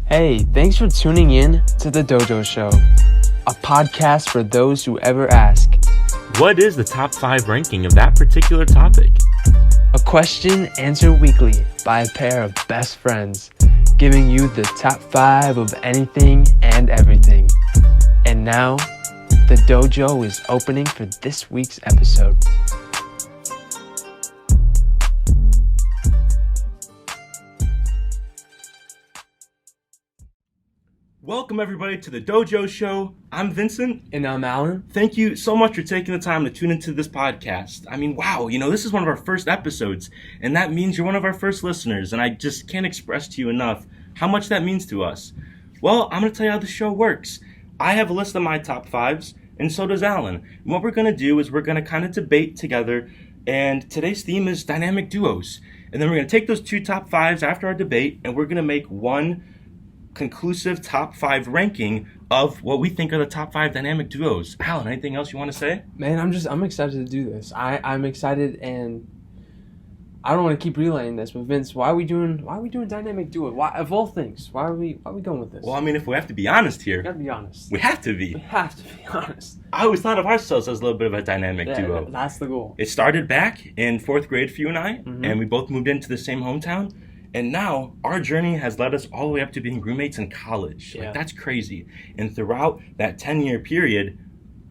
Hey, thanks for tuning in to the Dojo Show, a podcast for those who ever ask. What is the top 5 ranking of that particular topic? A question answered weekly by a pair of best friends, giving you the top 5 of anything and everything. And now, the Dojo is opening for this week's episode. Welcome everybody to the Dojo Show. I'm Vincent. And I'm Alan. Thank you so much for taking the time to tune into this podcast. I mean, wow, this is one of our first episodes, and that means you're one of our first listeners, and I just can't express to you enough how much that means to us. Well, I'm going to tell you how the show works. I have a list of my top 5s, and so does Alan. And what we're going to do is we're going to kind of debate together, and today's theme is dynamic duos. And then we're going to take those 2 top 5s after our debate, and we're going to make one conclusive top 5 ranking of what we think are the top 5 dynamic duos. Alan, anything else you want to say? Man, I'm excited to do this. I'm excited, and I don't want to keep relaying this, but Vince, why are we doing dynamic duo? Why, of all things, why are we going with this? Well, I mean, if we have to be honest here, We gotta be honest. we have to be. We have to be honest. I always thought of ourselves as a little bit of a dynamic duo. That's the goal. It started back in 4th grade for you and I, Mhm. and we both moved into the same hometown. And now our journey has led us all the way up to being roommates in college. Yeah. Like, that's crazy. And throughout that 10-year period,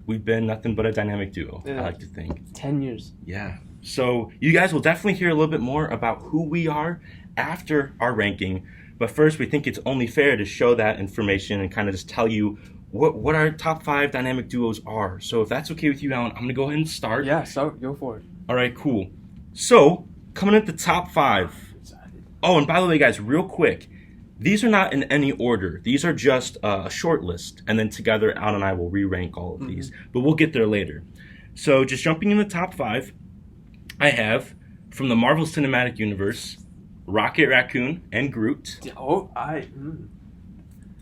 we've been nothing but a dynamic duo, Yeah. I like to think. 10 years. Yeah. So you guys will definitely hear a little bit more about who we are after our ranking. But first, we think it's only fair to show that information and kind of just tell you what our top 5 dynamic duos are. So if that's okay with you, Alan, I'm going to go ahead and start. Yeah, so go for it. All right, cool. So coming at the top 5. Oh, and by the way, guys, real quick, these are not in any order. These are just a short list, and then together, Alan and I will re-rank all of these. But we'll get there later. So just jumping in the top 5, I have, from the Marvel Cinematic Universe, Rocket Raccoon and Groot. I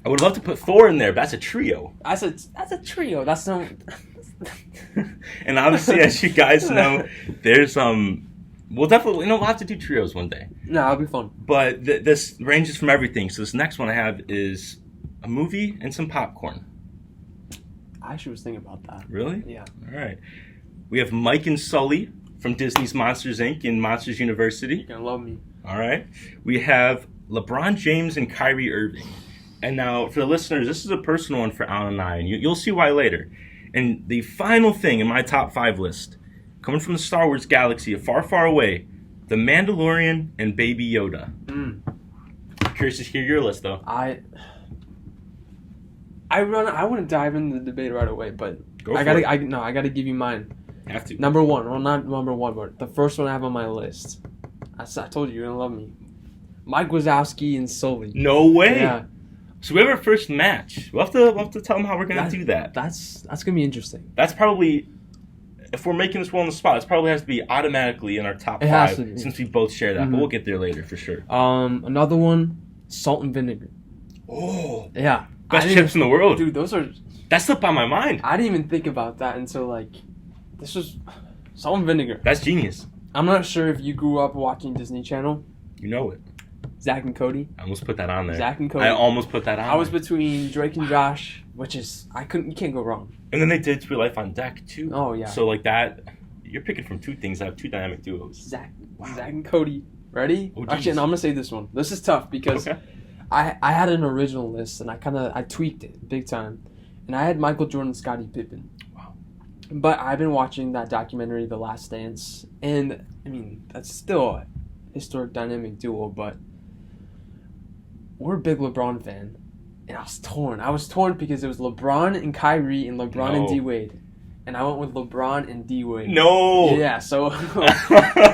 would love to put Thor in there, but that's a trio. That's a trio. That's no. And obviously, as you guys know, there's we'll definitely, we'll have to do trios one day. No, it'll be fun. But this ranges from everything. So this next one I have is a movie and some popcorn. I actually was thinking about that. Really? Yeah. All right. We have Mike and Sully from Disney's Monsters, Inc. and Monsters University. You're gonna love me. All right. We have LeBron James and Kyrie Irving. And now, for the listeners, this is a personal one for Alan and I, and you'll see why later. And the final thing in my top 5 list, coming from the Star Wars galaxy, far, far away, The Mandalorian and Baby Yoda. Curious to hear your list, though. I want to dive into the debate right away, but I gotta give you mine. Have to. Number 1, well, not number 1, but the first one I have on my list. I told you, you're gonna love me. Mike Wazowski and Sully. No way. Yeah. So we have our first match. We'll have to tell them how we're gonna do that. That's gonna be interesting. That's probably, if we're making this one on the spot, it probably has to be automatically in our top It 5 has to be. since we both share that. But we'll get there later for sure. Another one, salt and vinegar. Oh, Yeah. best chips in the world. Dude, those are. That slipped on my mind. I didn't even think about that until this was salt and vinegar. That's genius. I'm not sure if you grew up watching Disney Channel. You know it. Zach and Cody. I almost put that on there. Zach and Cody. I almost put that on. I was between Drake and Josh, which is you can't go wrong. And then they did Sweet Life on Deck too. Oh yeah. So like that, you're picking from 2 things that have 2 dynamic duos. Zach and Cody. Ready? Oh, Actually, no, I'm gonna say this one. This is tough because Okay. I had an original list and I tweaked it big time, and I had Michael Jordan and Scottie Pippen. Wow. But I've been watching that documentary, The Last Dance, and I mean that's still a historic dynamic duo, but we're a big LeBron fan, and I was torn because it was LeBron and Kyrie and LeBron and No. D Wade, and I went with LeBron and D Wade. No. Yeah, so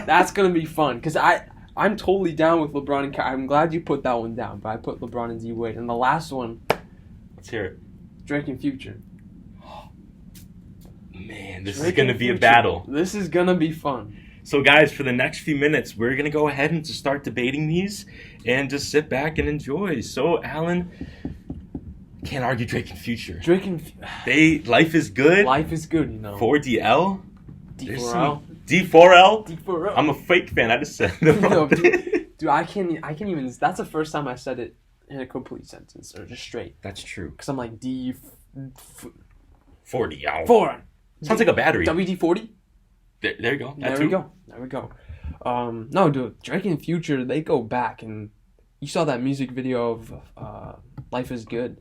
that's gonna be fun because I'm totally down with LeBron and Kyrie. I'm glad you put that one down, but I put LeBron and D Wade, and the last one, Let's hear it. Drake and Future. Man, this Drake is going to and be a Future. battle. This is gonna be fun. So guys, for the next few minutes, we're going to go ahead and just start debating these and just sit back and enjoy. So Alan, can't argue Drake and Future. Life is good. Life is good, 4DL. D4L. D4L. D4L. I'm a fake fan. I just said the wrong No, thing. dude, I can't even. That's the first time I said it in a complete sentence or just straight. That's true. Because I'm like 40. Ow. 4. Sounds like a battery. WD-40? There you go. There we go. No, dude, Drake and Future, they go back, and you saw that music video of Life is Good.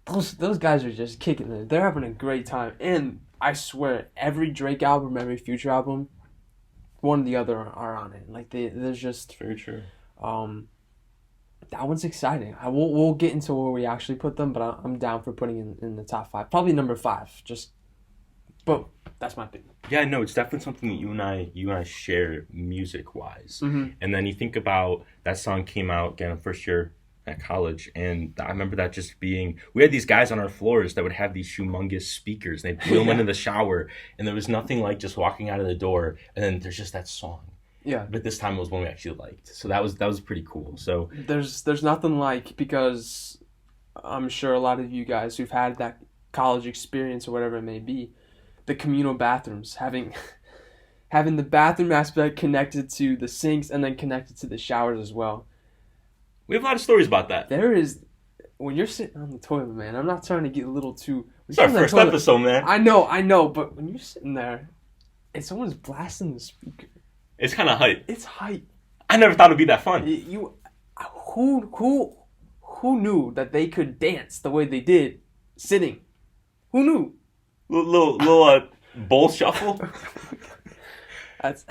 Those guys are just kicking it. They're having a great time. And I swear, every Drake album, every Future album, one or the other are on it. Like, there's just... Very true. That one's exciting. We'll get into where we actually put them, but I'm down for putting in the top 5. Probably number 5. But that's my opinion. Yeah, no, it's definitely something that you and I share music wise. Mm-hmm. And then you think about that song came out again first year at college, and I remember that just being, we had these guys on our floors that would have these humongous speakers, and they'd blow them into the shower, and there was nothing like just walking out of the door and then there's just that song. Yeah. But this time it was one we actually liked. So that was pretty cool. So there's nothing like, because I'm sure a lot of you guys who've had that college experience or whatever it may be, the communal bathrooms, having the bathroom aspect connected to the sinks and then connected to the showers as well. we have a lot of stories about that. There is, when you're sitting on the toilet, man, I'm not trying to get a little too... It's our first episode, man. I know, but when you're sitting there and someone's blasting the speaker... It's kind of hype. It's hype. I never thought it'd be that fun. Who knew that they could dance the way they did sitting? Who knew? Little bowl shuffle. That's...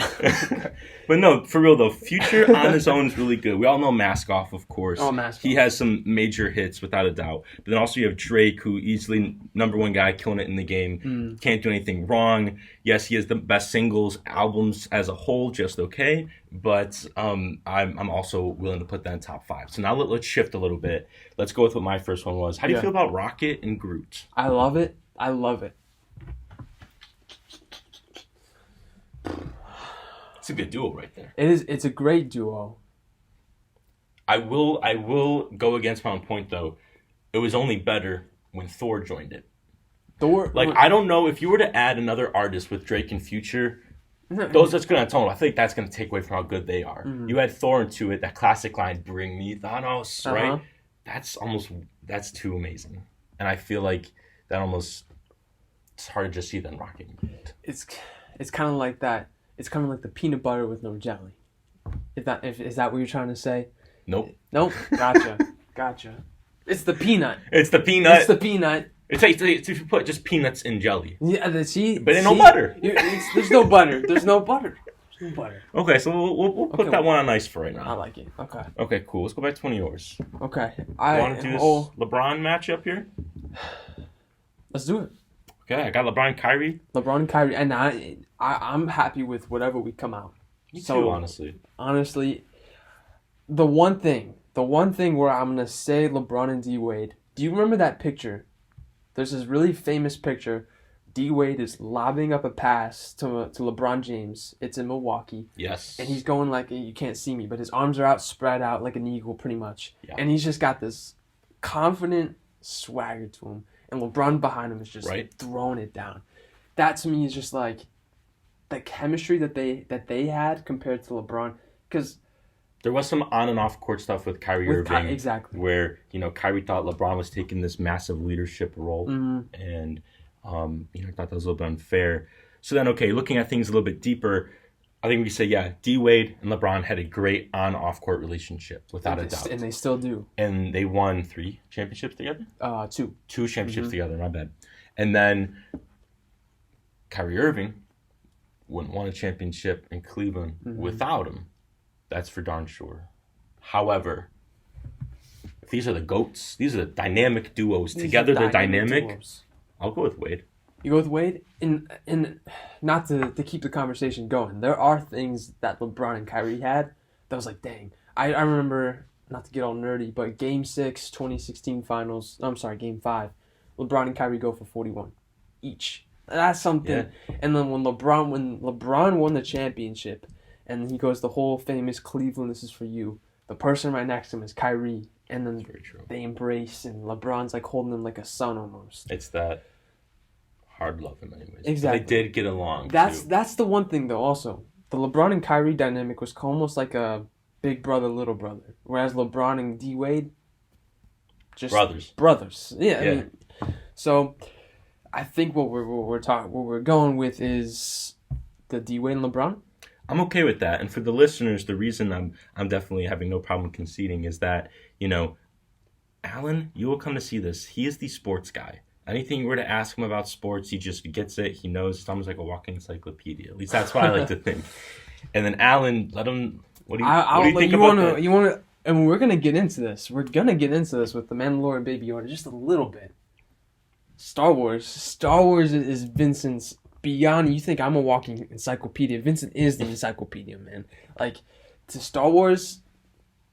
But no, for real though, Future on his own is really good. We all know Mask Off, of course. Oh, Mask He Off. has some major hits without a doubt. But then also you have Drake, who easily #1 guy, killing it in the game. Can't do anything wrong. Yes, he has the best singles, albums as a whole, just okay. But I'm also willing to put that in top 5. So now let's shift a little bit. Let's go with what my first one was. How do you feel about Rocket and Groot? I love it. It's a good duo right there. It's a great duo. I will go against my own point though. It was only better when Thor joined it. I don't know if you were to add another artist with Drake and Future, that's gonna tone. I think that's gonna take away from how good they are. Mm-hmm. You add Thor into it, that classic line, "Bring me Thanos," right? That's too amazing. And I feel like that almost, it's hard to just see them rocking. It's kind of like that. It's kind of like the peanut butter with no jelly. Is that what you're trying to say? Nope. Gotcha. It's the peanut. It's the peanut. It's like if you put just peanuts in jelly. Yeah, but no butter. There's no butter. There's no butter. Okay, so we'll put that one on ice for right now. I like it. Okay. Okay, cool. Let's go back to one of yours. Okay. I want to do this LeBron matchup here? Let's do it. Okay, I got LeBron, Kyrie. And I'm happy with whatever we come out. Me too, honestly. Honestly, the one thing where I'm gonna say LeBron and D Wade. Do you remember that picture? There's this really famous picture. D Wade is lobbing up a pass to LeBron James. It's in Milwaukee. Yes. And he's going like, you can't see me, but his arms are out, spread out like an eagle, pretty much. Yeah. And he's just got this confident swagger to him. And LeBron behind him is just throwing it down. That to me is just like the chemistry that they had compared to LeBron. Because there was some on and off court stuff with Kyrie Irving. Exactly. Where, Kyrie thought LeBron was taking this massive leadership role. Mm-hmm. And, I thought that was a little bit unfair. So then, okay, looking at things a little bit deeper, I think we say, D Wade and LeBron had a great on-off court relationship, without a doubt. And they still do. And they won 3 championships together? 2. 2 championships together, my bad. And then Kyrie Irving wouldn't won a championship in Cleveland without him. That's for darn sure. However, if these are the GOATs, these are the dynamic duos. Together they're dynamic. Duos. I'll go with Wade. You go with Wade? And not to keep the conversation going, there are things that LeBron and Kyrie had that was like, dang. I remember, not to get all nerdy, but Game 6, 2016 finals, Game 5, LeBron and Kyrie go for 41 each. That's something. Yeah. And then when LeBron won the championship, and he goes the whole famous Cleveland, this is for you, the person right next to him is Kyrie. And then they embrace, and LeBron's like holding him like a son almost. It's that hard love in many ways. Exactly. They did get along. That's the one thing though. Also, the LeBron and Kyrie dynamic was almost like a big brother, little brother. Whereas LeBron and D Wade, just brothers. Brothers. Yeah. Yeah. I mean, so I think what we're going with is the D Wade and LeBron. I'm okay with that. And for the listeners, the reason I'm definitely having no problem conceding is that, Alan, you will come to see this. He is the sports guy. Anything you were to ask him about sports, he just gets it. He knows. It's almost like a walking encyclopedia. At least that's what I like to think. And then Alan, let him. What do you think about that? You want to, and we're gonna get into this. We're gonna get into this with the Mandalorian Baby Yoda just a little bit. Star Wars is Vincent's beyond. You think I'm a walking encyclopedia? Vincent is the encyclopedia, man. Like to Star Wars,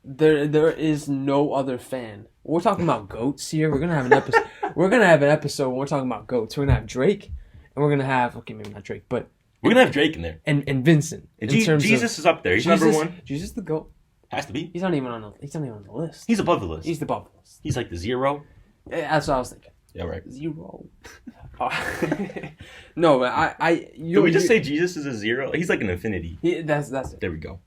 there is no other fan. We're talking about goats here. We're gonna have an episode. We're gonna have an episode when we're talking about goats. We're gonna have Drake, and we're gonna have maybe not Drake, but we're gonna have Drake in there, and Vincent. Jesus is up there. He's number one. Jesus the goat. Has to be. He's not even on the list. He's above the list. He's above the list. He's like the 0. Yeah, that's what I was thinking. Yeah, right. 0. No, but Did we just say Jesus is a 0? He's like an infinity. That's it. There we go.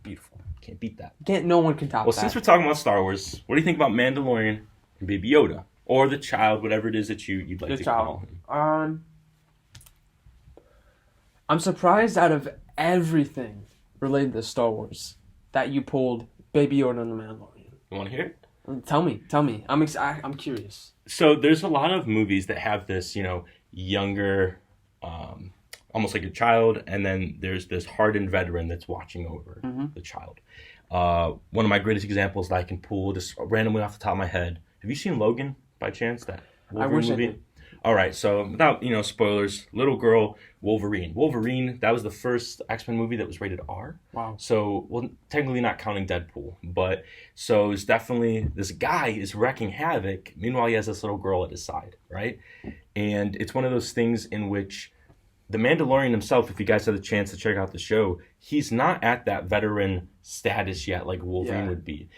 Beautiful. Can't beat that. No one can top that. Well, since we're talking about Star Wars, what do you think about Mandalorian and Baby Yoda? Or the child, whatever it is that you'd like to call him. I'm surprised out of everything related to Star Wars that you pulled Baby Yoda and the Mandalorian. You want to hear it? Tell me. I'm curious. So there's a lot of movies that have this, younger, almost like a child, and then there's this hardened veteran that's watching over the child. One of my greatest examples that I can pull just randomly off the top of my head. Have you seen Logan by chance? That Wolverine I wish movie? I did. All right, so without spoilers, little girl Wolverine. Wolverine, that was the first X-Men movie that was rated R. Wow. So, well, technically not counting Deadpool, but so it's definitely this guy is wrecking havoc. Meanwhile, he has this little girl at his side, right? And it's one of those things in which the Mandalorian himself, if you guys had the chance to check out the show, he's not at that veteran status yet like Wolverine would be.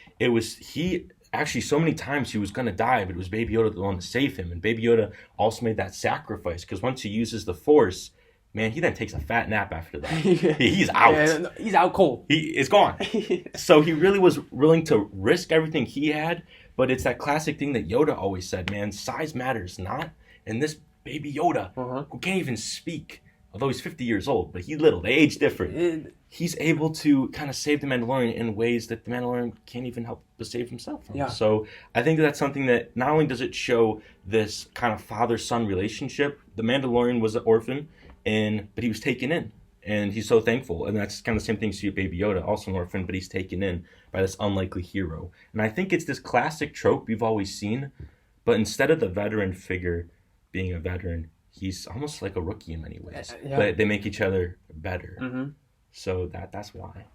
Actually, so many times he was going to die, but it was Baby Yoda the one to save him. And Baby Yoda also made that sacrifice because once he uses the Force, man, he then takes a fat nap after that. He's out. Yeah, he's out cold. It's gone. So he really was willing to risk everything he had, but it's that classic thing that Yoda always said, man, size matters not. And this Baby Yoda, who can't even speak, although he's 50 years old, but he's little. They age different. He's able to kind of save the Mandalorian in ways that the Mandalorian can't even help but save himself from. Yeah. So I think that's something that not only does it show this kind of father-son relationship, the Mandalorian was an orphan, but he was taken in, and he's so thankful. And that's kind of the same thing you see with Baby Yoda, also an orphan, but he's taken in by this unlikely hero. And I think it's this classic trope we've always seen, but instead of the veteran figure being a veteran, he's almost like a rookie in many ways. But they make each other better. Mm-hmm. So that's why.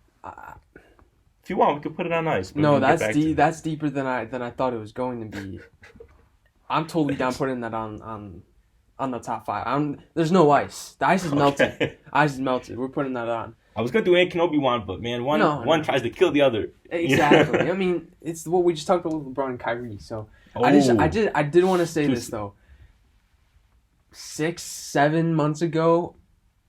If you want, we could put it on ice. No, that's deeper than I thought it was going to be. I'm totally down putting that on the top 5. There's no ice. The ice is melted. Ice is melted. We're putting that on. I was gonna do Anakin Obi-Wan, but man, one tries to kill the other. Exactly. I mean, it's what we just talked about with LeBron and Kyrie. So I did want to say this though. 6-7 months ago,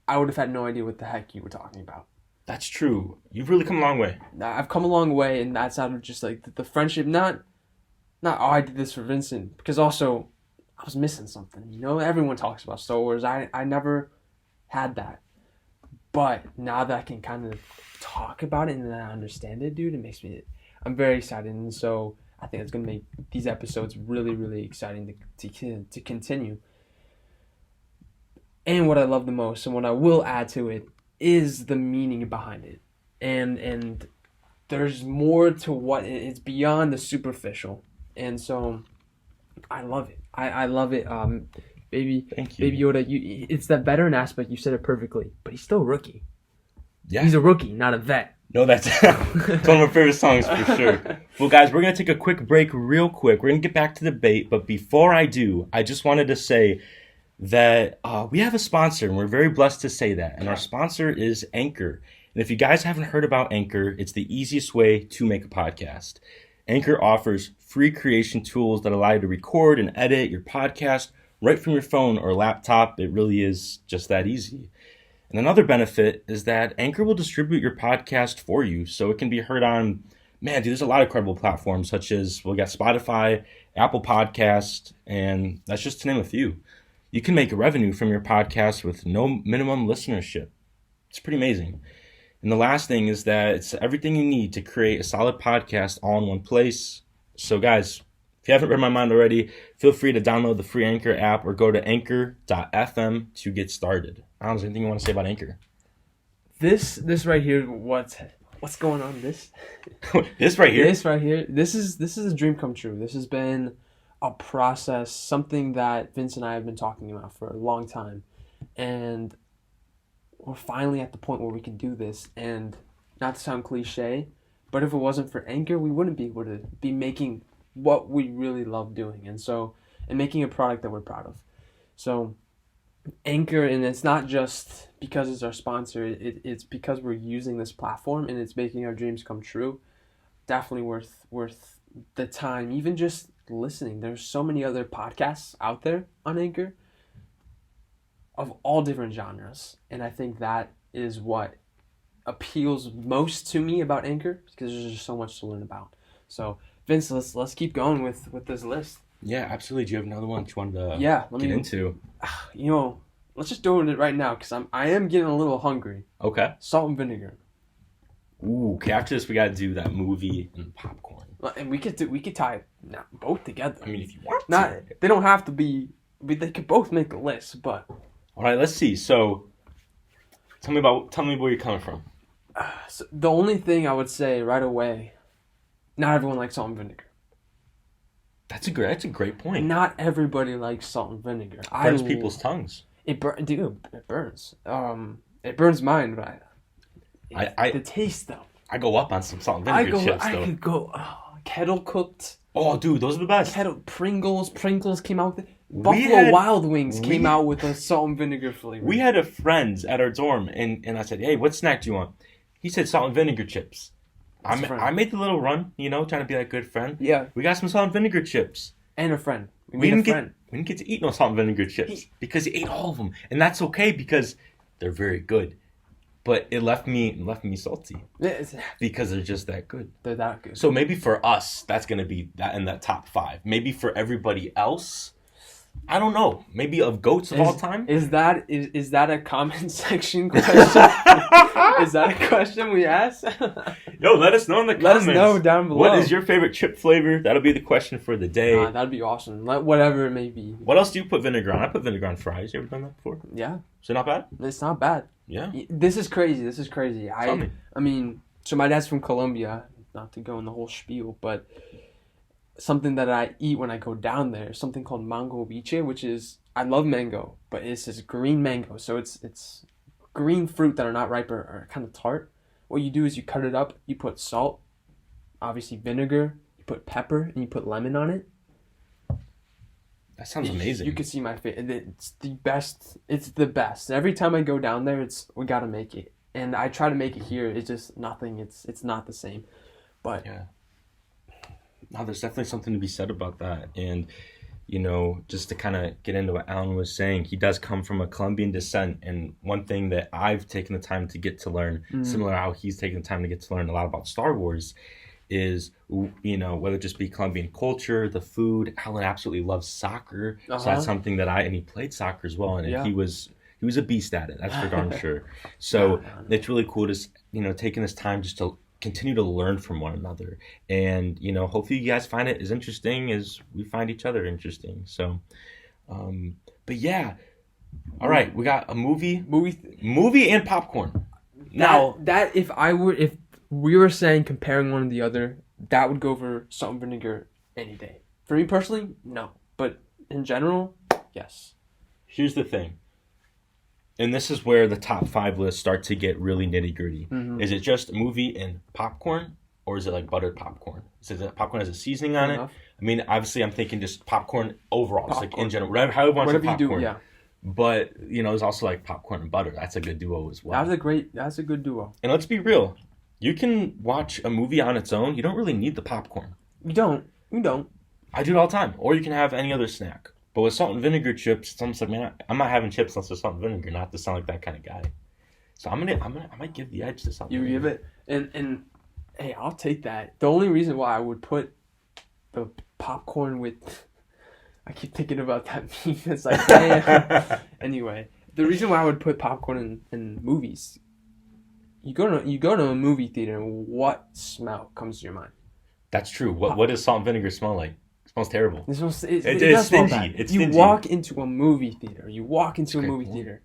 I would have had no idea what the heck you were talking about. That's true. You've really come a long way. I've come a long way, and that's out of just like the friendship. Not I did this for Vincent, because also I was missing something. Everyone talks about Star Wars. I never had that, but now that I can kind of talk about it and then I understand it, dude, I'm very excited, and so I think it's gonna make these episodes really, really exciting to continue. And what I love the most, and what I will add to it, is the meaning behind it. And there's more to what it's beyond the superficial. And so I love it. I love it. Baby Yoda, it's that veteran aspect. You said it perfectly. But he's still a rookie. Yeah. He's a rookie, not a vet. No, that's one of my favorite songs for sure. Well, guys, we're going to take a quick break real quick. We're going to get back to the debate. But before I do, I just wanted to say that we have a sponsor, and we're very blessed to say that. And our sponsor is Anchor. And if you guys haven't heard about Anchor, it's the easiest way to make a podcast. Anchor offers free creation tools that allow you to record and edit your podcast right from your phone or laptop. It really is just that easy. And another benefit is that Anchor will distribute your podcast for you, so it can be heard on Man, dude, there's a lot of credible platforms such as we got Spotify, Apple Podcast, and that's just to name a few. You can make revenue from your podcast with no minimum listenership. It's pretty amazing. And the last thing is that it's everything you need to create a solid podcast all in one place. So guys, if you haven't read my mind already, feel free to download the free Anchor app or go to anchor.fm to get started. I don't know, anything you want to say about Anchor? This right here, what's going on? This This right here? This right here. This is a dream come true. This has been a process, something that Vince and I have been talking about for a long time. And we're finally at the point where we can do this. And not to sound cliche, but if it wasn't for Anchor, we wouldn't be able to be making what we really love doing. And making a product that we're proud of. So Anchor, and it's not just because it's our sponsor, it's because we're using this platform and it's making our dreams come true. Definitely worth the time, even just listening. There's so many other podcasts out there on Anchor of all different genres, and I think that is what appeals most to me about Anchor, because there's just so much to learn about. So Vince, let's keep going with this list. Yeah, absolutely. Do you have another one that you wanted to get into? Let's just do it right now, because I am getting a little hungry. Okay. Salt and vinegar. Ooh, okay. After this, we got to do that movie and popcorn. And we could tie both together. I mean, if you want They don't have to be, but they could both make a list, but... All right, let's see. So, tell me where you're coming from. So the only thing I would say right away, not everyone likes salt and vinegar. That's a great point. Not everybody likes salt and vinegar. It burns people's tongues. It burns. It burns mine, but the taste though. I go up on some salt and vinegar chips though. I could go kettle cooked. Oh, dude, those are the best. Pringles came out with it. Buffalo Wild Wings came out with a salt and vinegar flavor. We had a friend at our dorm, and I said, hey, what snack do you want? He said salt and vinegar chips. I made the little run, trying to be that good friend. Yeah. We got some salt and vinegar chips. And a friend. We didn't get to eat no salt and vinegar chips because he ate all of them. And that's okay because they're very good. But it left me salty because they're just that good. They're that good. So maybe for us, that's going to be that in that top 5. Maybe for everybody else, I don't know. Maybe of goats of all time. Is that a comment section question? Is that a question we ask? Yo, let us know in the comments. Let us know down below. What is your favorite chip flavor? That'll be the question for the day. That'd be awesome. Whatever it may be. What else do you put vinegar on? I put vinegar on fries. You ever done that before? Yeah. Is it not bad? It's not bad. Yeah. This is crazy. Tell me. I mean, so my dad's from Colombia. Not to go in the whole spiel, but something that I eat when I go down there is something called mango biche, which is, I love mango, but it's this green mango. So it's green fruit that are not ripe or kind of tart. What you do is you cut it up, you put salt, obviously vinegar, you put pepper, and you put lemon on it. That sounds amazing. You can see my face. It's the best. It's the best. Every time I go down there, we gotta make it. And I try to make it here. It's just nothing. It's not the same. But yeah. No, there's definitely something to be said about that. And, just to kind of get into what Alan was saying, he does come from a Colombian descent. And one thing that I've taken the time to get to learn, similar to how he's taken the time to get to learn a lot about Star Wars, is, whether it just be Colombian culture, the food. Alan absolutely loves soccer. So that's something that and he played soccer as well. And he was a beast at it. That's for darn sure. So it's really cool to, taking this time just to continue to learn from one another. And, hopefully you guys find it as interesting as we find each other interesting. So, but yeah. All right. We got a movie and popcorn. Now if we were saying comparing one to the other, that would go for salt and vinegar any day. For me personally, no. But in general, yes. Here's the thing. And this is where the top 5 lists start to get really nitty-gritty. Mm-hmm. Is it just a movie and popcorn? Or is it like buttered popcorn? Is it popcorn has a seasoning on it? I mean, obviously I'm thinking just popcorn overall. Just like in general. However you want to say popcorn. You do, yeah. But, there's also like popcorn and butter. That's a good duo as well. That's a good duo. And let's be real. You can watch a movie on its own. You don't really need the popcorn. You don't. I do it all the time. Or you can have any other snack. But with salt and vinegar chips, it's almost like, man, I'm not having chips unless there's salt and vinegar, not to sound like that kind of guy. So I might give the edge to salt and vinegar. You give it, and Hey, I'll take that. The only reason why I would put the popcorn with, I keep thinking about that meme. It's like, damn. Anyway, the reason why I would put popcorn in movies, you go to a movie theater, and what smell comes to your mind? That's true. What does salt and vinegar smell like? It smells terrible. It It's does smell stingy. bad. It's You stingy. walk into a movie theater. Great point.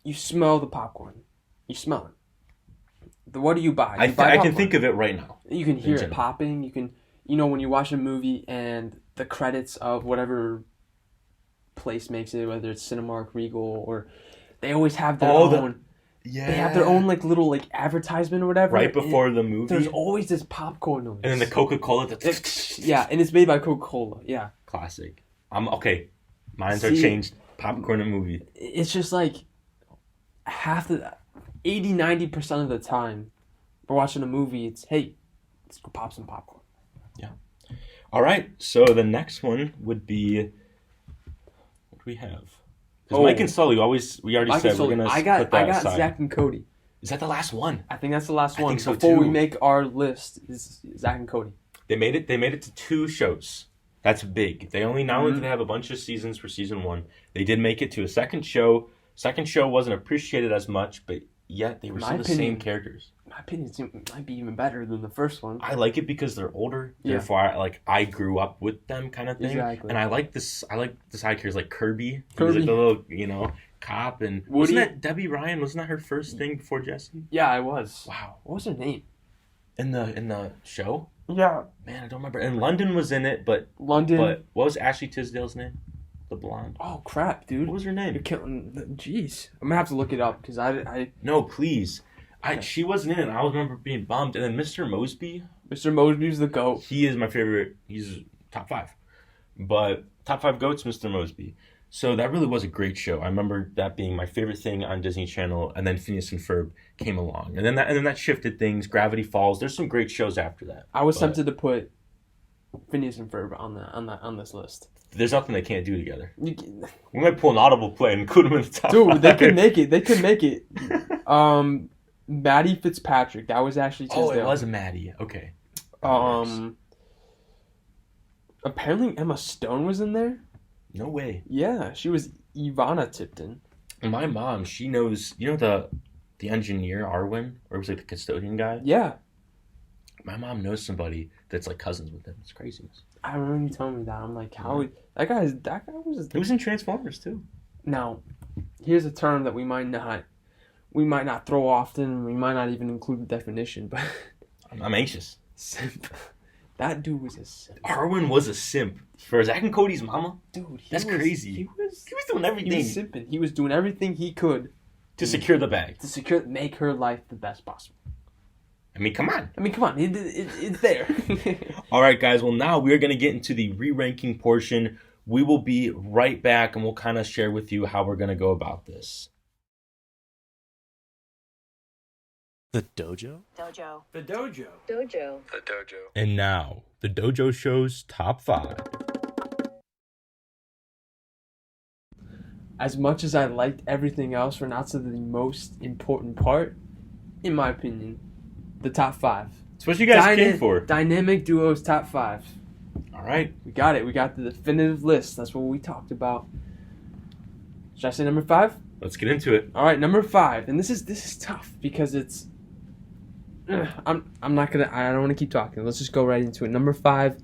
You smell the popcorn. You smell it. What do you buy? I You buy can popcorn. think of it right now. You can hear it general. popping. You can, when you watch a movie and the credits of whatever place makes it, whether it's Cinemark, Regal, or they always have their own. Yeah. They have their own little advertisement or whatever. Right before the movie. There's always this popcorn noise. And then the Coca-Cola. Yeah, and it's made by Coca-Cola. Yeah. Classic. Okay. Minds are See? changed. Popcorn and movie. It's just like 80-90% of the time we're watching a movie, it's, hey, let's go pop some popcorn. All right. So the next one would be, what do we have? Because Oh. Mike and Sully we already Mike said and Sully. we're gonna I put that got aside. Zach and Cody. Is that the last one? I think that's the last I one. think so, Before we too. make our list, is Zach and Cody. They made it to 2 shows. That's big. They only not only Mm-hmm. did they have a bunch of seasons for season 1, they did make it to a second show. Second show wasn't appreciated as much, but yet they were still the same characters. In my opinion, it might be even better than the first one. I like it because they're older. Yeah. Therefore, I grew up with them, kind of thing. Exactly. And I like this. I like the side characters like Kirby. He was Kirby. like the little, cop. And Woody. wasn't that Debbie Ryan? Wasn't that her first thing before Jesse? Yeah, I was. Wow. What was her name? In the show, Yeah. man, I don't remember. And London was in it, but London. what was Ashley Tisdale's name? The blonde. Oh, crap, dude. What was her You're name? killing. Jeez. I'm going to have to look it up because I No, please. Okay. She wasn't in it. I remember being bummed. And then Mr. Mosby, Mr. Mosby's the GOAT. he is my favorite. He's top 5. But top 5 goats, Mr. Mosby. So that really was a great show. I remember that being my favorite thing on Disney Channel. And then Phineas and Ferb came along, and then that shifted things. Gravity Falls. There's some great shows after that. I was But tempted to put Phineas and Ferb on this list. There's nothing they can't do together. You can- We might pull an audible play and include them in the top. Dude, they 5. could make it. They could make it. Maddie Fitzpatrick. That was actually Tisdale. Oh, it was Maddie. Okay. Apparently Emma Stone was in there. No way. Yeah, she was Ivana Tipton. My mom, she knows. The engineer Arwen, or it was like the custodian guy. Yeah, My mom knows somebody that's like cousins with him. It's craziness. I remember you telling me that. I'm like, how? That guy was. He was in Transformers too. Now, here's a term that we might not throw often. We might not even include the definition, but I'm anxious. simp. That dude was a simp. Arwen was a simp for Zack and Cody's mama. Dude, That's crazy. He was doing everything simping. He was doing everything he could to secure the bag. to make her life the best possible. I mean, come on. Come on, it's there. All right, guys. Well, now we're going to get into the re-ranking portion. We will be right back, and we'll kind of share with you how we're going to go about this. The Dojo? Dojo. The Dojo. Dojo. The Dojo. And now, the Dojo Show's top 5. As much as I liked everything else, we're not to the most important part, in my opinion, the top 5. It's what you guys came for. Dynamic Duos top 5. All right. We got it. We got the definitive list. That's what we talked about. Should I say number 5? Let's get into it. All right, number 5. And this is tough because it's. I'm not gonna. I don't want to keep talking. Let's just go right into it. Number 5,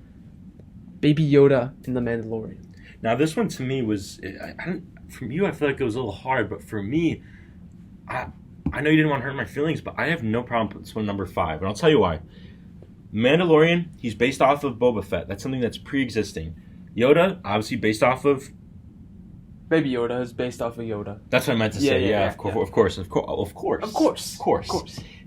Baby Yoda in The Mandalorian. Now, this one to me was, from you, I feel like it was a little hard, but for me, I know you didn't want to hurt my feelings, but I have no problem putting this one number 5, and I'll tell you why. Mandalorian, he's based off of Boba Fett. That's something that's pre-existing. Yoda, obviously based off of. Baby Yoda is based off of Yoda. That's what I meant to say. Yeah, of course.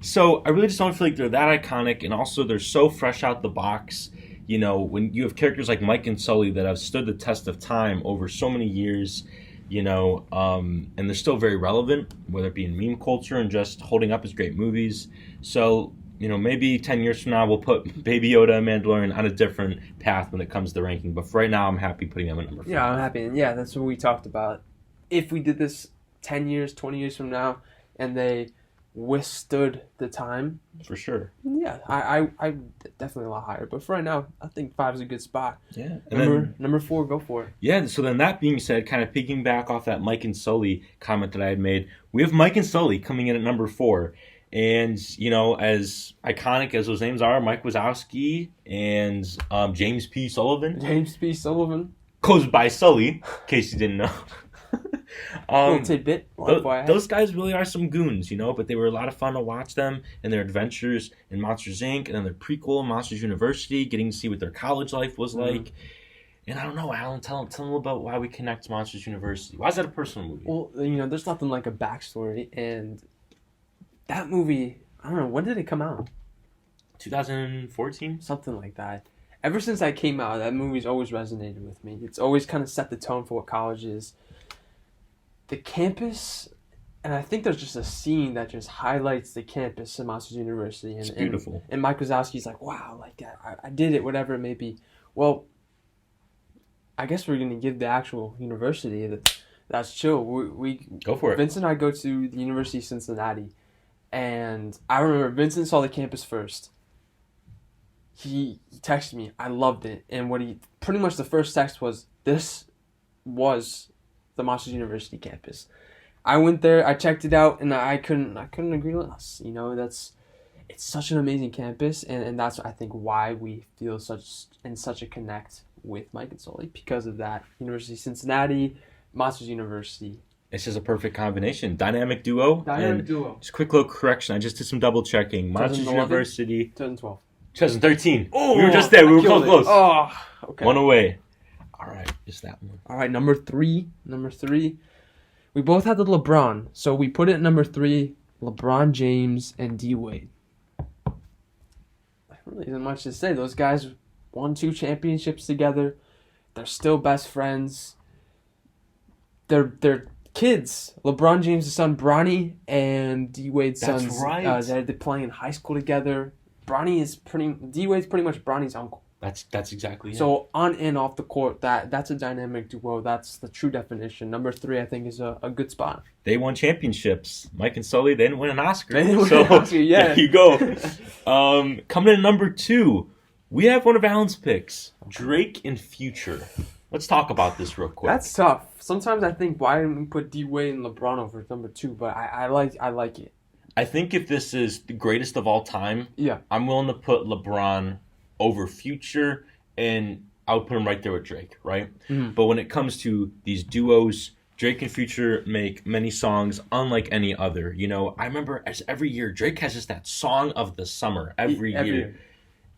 So I really just don't feel like they're that iconic, and also they're so fresh out the box. You know, when you have characters like Mike and Sully that have stood the test of time over so many years, and they're still very relevant, whether it be in meme culture and just holding up as great movies. So, maybe 10 years from now we'll put Baby Yoda and Mandalorian on a different path when it comes to ranking. But for right now, I'm happy putting them at number 5. Yeah, I'm happy. And yeah, that's what we talked about. If we did this 10 years, 20 years from now, and they withstood the time. For sure. Yeah, I definitely a lot higher. But for right now, I think 5 is a good spot. Yeah. Number 4, go for it. Yeah, so then that being said, kind of picking back off that Mike and Sully comment that I had made, we have Mike and Sully coming in at number 4. And, as iconic as those names are, Mike Wazowski and James P. Sullivan. James P. Sullivan. Goes by Sully, in case you didn't know. Little tidbit. Those guys really are some goons, but they were a lot of fun to watch them and their adventures in Monsters, Inc. and then their prequel, Monsters University, getting to see what their college life was like. And I don't know, Alan, tell them a little about why we connect to Monsters University. Why is that a personal movie? Well, there's nothing like a backstory, and that movie, I don't know, when did it come out? 2014? Something like that. Ever since that came out, that movie's always resonated with me. It's always kind of set the tone for what college is. The campus, and I think there's just a scene that just highlights the campus of Monsters University. And, it's beautiful. And Mike Wazowski's like, wow, like I did it, whatever it may be. Well, I guess we're going to give the actual university that's chill. We go for it. Vincent and I go to the University of Cincinnati, and I remember Vincent saw the campus first. He texted me, I loved it, and pretty much the first text was, this was the Monsters University campus. I went there, I checked it out, and I couldn't agree less. It's such an amazing campus, and that's I think why we feel such a connect with Mike and Sully, because of that. University of Cincinnati, Monsters University. It's just a perfect combination. Dynamic duo. Just quick little correction. I just did some double checking. Monsters University. 2012. 2013. Oh, we were just there. We were close. Oh, okay. One away. All right, just that one. All right, number three. We both had the LeBron, so we put it at number 3. LeBron James and D Wade. Really isn't much to say. Those guys won 2 championships together. They're still best friends. They're kids. LeBron James' son Bronny and D Wade's son. That's right. They're playing in high school together. D Wade's pretty much Bronny's uncle. That's exactly it. So on and off the court, that's a dynamic duo. That's the true definition. Number 3, I think, is a good spot. They won championships. Mike and Sully, they didn't win an Oscar. They didn't win an Oscar, yeah. There you go. Coming in number 2, we have one of Alan's picks, Drake and Future. Let's talk about this real quick. That's tough. Sometimes I think, why didn't we put D Wade and LeBron over number 2? But I like it. I think if this is the greatest of all time, yeah, I'm willing to put LeBron over Future, and I would put him right there with Drake, right? Mm-hmm. But when it comes to these duos, Drake and Future make many songs unlike any other. I remember every year, Drake has just that song of the summer every year.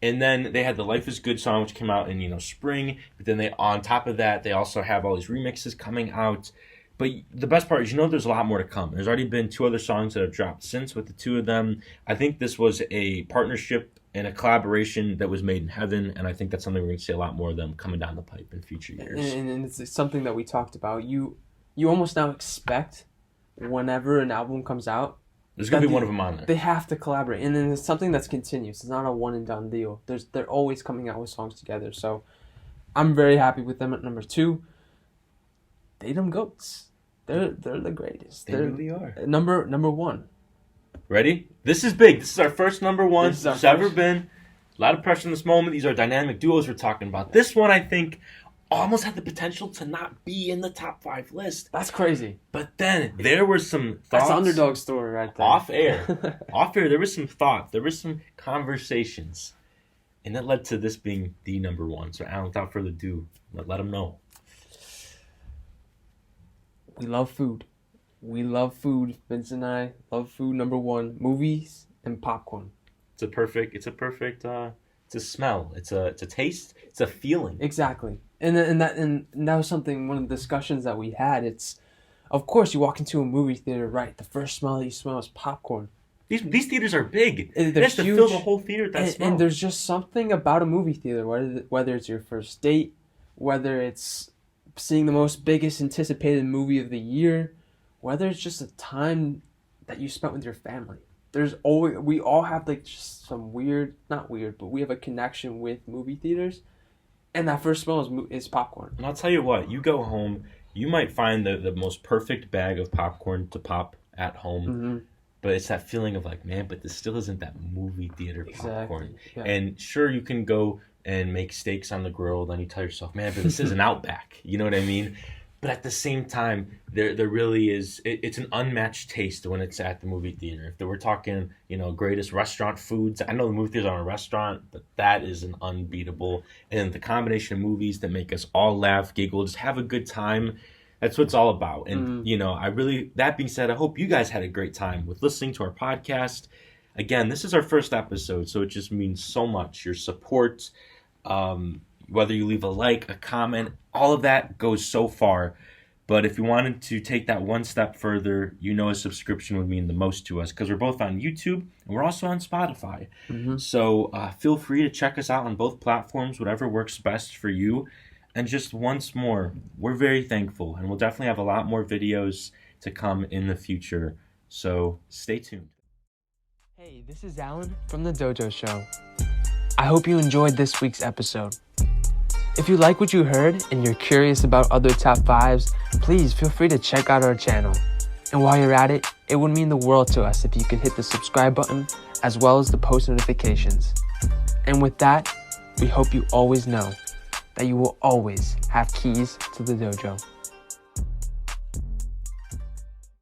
And then they had the Life is Good song, which came out in, spring. But then on top of that, they also have all these remixes coming out. But the best part is, there's a lot more to come. There's already been 2 other songs that have dropped since with the 2 of them. I think this was a partnership and a collaboration that was made in heaven, and I think that's something we're going to see a lot more of them coming down the pipe in future years. And it's something that we talked about. You almost now expect whenever an album comes out, there's going to be one of them on there. They have to collaborate, and then it's something that's continuous. It's not a one and done deal. They're always coming out with songs together. So I'm very happy with them at number 2. They them goats. They're the greatest. They really are. Number 1. Ready? This is big. This is our first number 1 there's ever been. A lot of pressure in this moment. These are dynamic duos we're talking about. This one, I think, almost had the potential to not be in the top 5 list. That's crazy. But then there were some thoughts. That's an underdog story right there. Off air, there was some thought. There was some conversations. And that led to this being the number 1. So, Alan, without further ado, let them know. We love food. Vince and I love food. Number 1, movies and popcorn. It's a perfect. It's a smell. It's a taste. It's a feeling. Exactly. And that was something. One of the discussions that we had. It's, of course, you walk into a movie theater, right? The first smell that you smell is popcorn. These theaters are big. They have to fill the whole theater with that smell. And there's just something about a movie theater, whether it's your first date, whether it's seeing the most biggest anticipated movie of the year, whether it's just a time that you spent with your family. We all have just some not weird, but we have a connection with movie theaters, and that first smell is popcorn. And I'll tell you what, you go home, you might find the most perfect bag of popcorn to pop at home. Mm-hmm. but it's that feeling of like, man, but this still isn't that movie theater popcorn. Yeah. And sure, you can go and make steaks on the grill, then you tell yourself, man, but this is an Outback. You know what I mean? But at the same time, there really is, it's an unmatched taste when it's at the movie theater. If we're talking, greatest restaurant foods, I know the movie theaters are a restaurant, but that is an unbeatable. And the combination of movies that make us all laugh, giggle, just have a good time, that's what it's all about. And, that being said, I hope you guys had a great time with listening to our podcast. Again, this is our first episode, so it just means so much. Your support, whether you leave a like, a comment, all of that goes so far. But if you wanted to take that one step further, a subscription would mean the most to us, because we're both on YouTube and we're also on Spotify. So feel free to check us out on both platforms, whatever works best for you. And just once more, we're very thankful, and we'll definitely have a lot more videos to come in the future. So stay tuned. Hey, this is Alan from the Dojo Show. I hope you enjoyed this week's episode. If you like what you heard and you're curious about other top 5s, please feel free to check out our channel. And while you're at it, it would mean the world to us if you could hit the subscribe button as well as the post notifications. And with that, we hope you always know that you will always have keys to the dojo.